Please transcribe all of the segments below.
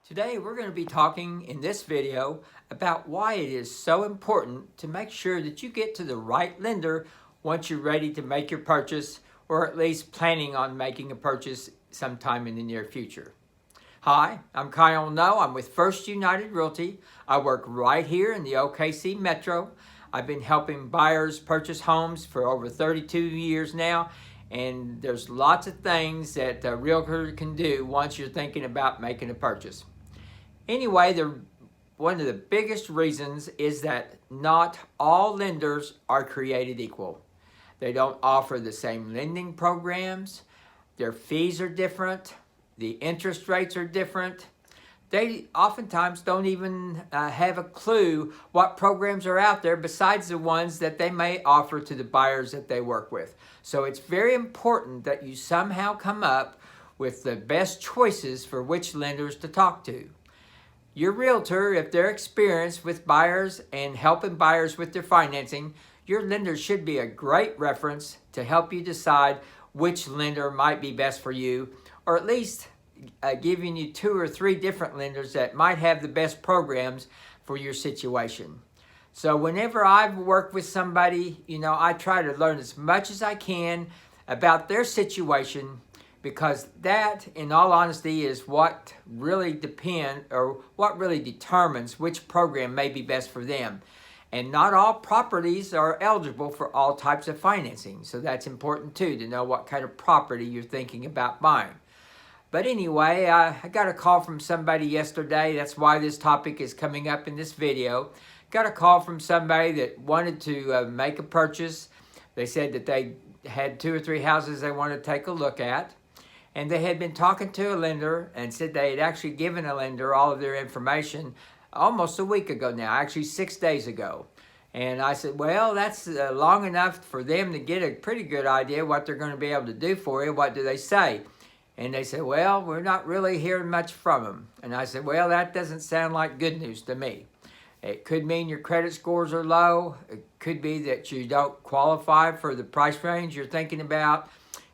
Today we're going to be talking in this video about why it is so important to make sure that you get to the right lender once you're ready to make your purchase, or at least planning on making a purchase sometime in the near future. Hi, I'm Kyle No. I'm with First United Realty. I work right here in the OKC Metro. I've been helping buyers purchase homes for over 32 years now, and there's lots of things that a realtor can do once you're thinking about making a purchase. Anyway, one of the biggest reasons is that not all lenders are created equal. They don't offer the same lending programs. Their fees are different. The interest rates are different. They oftentimes don't even have a clue what programs are out there besides the ones that they may offer to the buyers that they work with. So it's very important that you somehow come up with the best choices for which lenders to talk to. Your realtor, if they're experienced with buyers and helping buyers with their financing, your lender should be a great reference to help you decide which lender might be best for you, or at least giving you 2 or 3 different lenders that might have the best programs for your situation. So whenever I've worked with somebody, I try to learn as much as I can about their situation, because that, in all honesty, is what really determines which program may be best for them. And not all properties are eligible for all types of financing. So that's important too, to know what kind of property you're thinking about buying. But anyway, I got a call from somebody yesterday. That's why this topic is coming up in this video. Got a call from somebody that wanted to make a purchase. They said that they had 2 or 3 houses they wanted to take a look at. And they had been talking to a lender and said they had actually given a lender all of their information almost a week ago now, actually 6 days ago. And I said, well, that's long enough for them to get a pretty good idea what they're going to be able to do for you. What do they say? And they said, well, we're not really hearing much from them. And I said, well, that doesn't sound like good news to me. It could mean your credit scores are low. It could be that you don't qualify for the price range you're thinking about.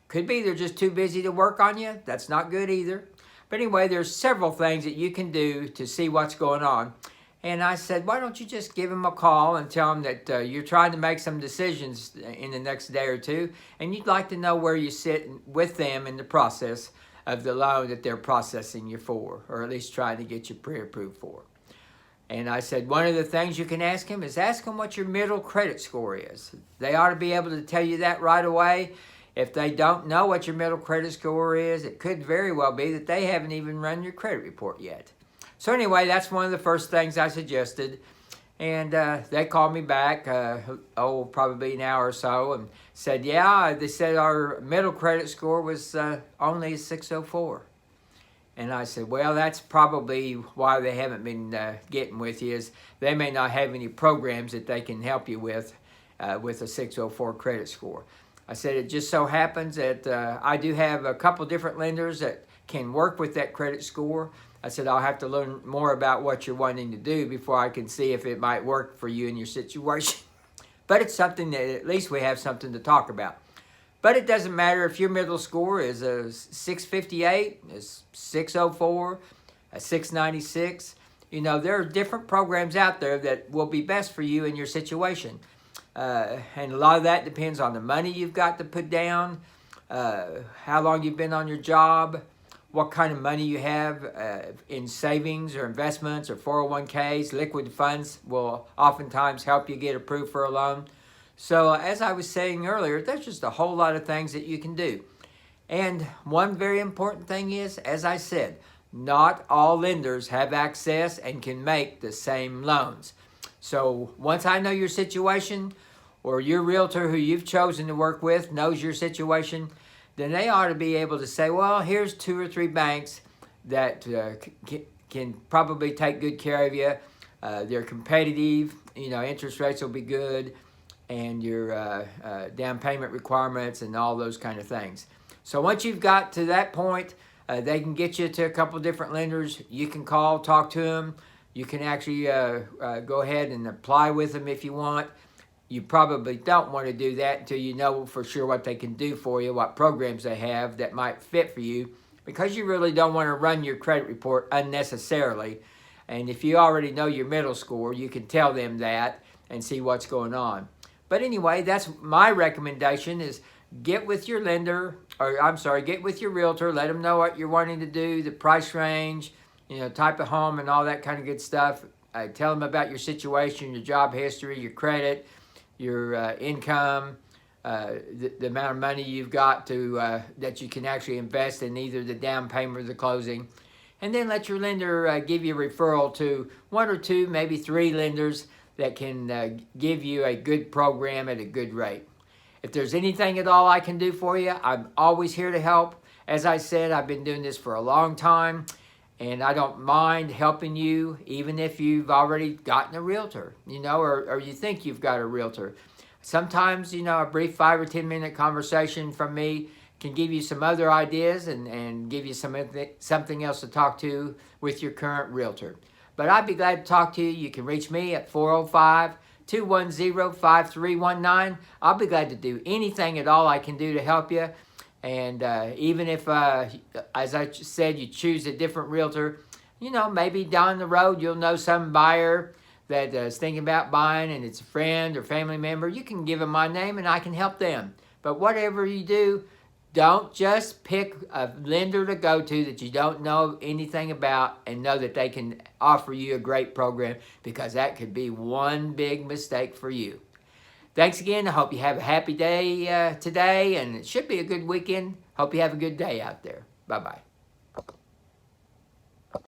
Could be they're just too busy to work on you. That's not good either. But anyway, there's several things that you can do to see what's going on. And I said, why don't you just give them a call and tell them that you're trying to make some decisions in the next day or two, and you'd like to know where you sit with them in the process of the loan that they're processing you for, or at least trying to get you pre-approved for. And I said, one of the things you can ask them is ask them what your middle credit score is. They ought to be able to tell you that right away. If they don't know what your middle credit score is, it could very well be that they haven't even run your credit report yet. So anyway, that's one of the first things I suggested. And they called me back, probably an hour or so, and said, yeah, they said our middle credit score was only a 604. And I said, well, that's probably why they haven't been getting with you, is they may not have any programs that they can help you with a 604 credit score. I said, it just so happens that I do have a couple different lenders that can work with that credit score. I said, I'll have to learn more about what you're wanting to do before I can see if it might work for you in your situation. But it's something that at least we have something to talk about. But it doesn't matter if your middle score is a 658, a 604, a 696. There are different programs out there that will be best for you in your situation. And a lot of that depends on the money you've got to put down, how long you've been on your job, what kind of money you have in savings or investments or 401ks. Liquid funds will oftentimes help you get approved for a loan. So as I was saying earlier, there's just a whole lot of things that you can do. And one very important thing is, as I said, not all lenders have access and can make the same loans. So once I know your situation, or your realtor who you've chosen to work with knows your situation, then they ought to be able to say, well, here's 2 or 3 banks that can probably take good care of you. They're competitive, interest rates will be good, and your down payment requirements and all those kind of things. So once you've got to that point, they can get you to a couple different lenders. You can call, talk to them. You can actually go ahead and apply with them if you want. You probably don't want to do that until you know for sure what they can do for you, what programs they have that might fit for you, because you really don't want to run your credit report unnecessarily. And if you already know your middle score, you can tell them that and see what's going on. But anyway, that's my recommendation is get with your lender, or I'm sorry, get with your realtor, let them know what you're wanting to do, the price range, type of home and all that kind of good stuff. Tell them about your situation, your job history, your credit, your income, the amount of money you've got to that you can actually invest in either the down payment or the closing. And then let your lender give you a referral to 1 or 2, maybe 3 lenders that can give you a good program at a good rate. If there's anything at all I can do for you, I'm always here to help. As I said, I've been doing this for a long time, and I don't mind helping you, even if you've already gotten a realtor, or you think you've got a realtor. Sometimes, a brief 5 or 10 minute conversation from me can give you some other ideas and give you something else to talk to with your current realtor. But I'd be glad to talk to you. You can reach me at 405-210-5319. I'll be glad to do anything at all I can do to help you. And even if, as I said, you choose a different realtor, maybe down the road you'll know some buyer that is thinking about buying and it's a friend or family member, you can give them my name and I can help them. But whatever you do, don't just pick a lender to go to that you don't know anything about and know that they can offer you a great program, because that could be one big mistake for you. Thanks again. I hope you have a happy day today, and it should be a good weekend. Hope you have a good day out there. Bye-bye.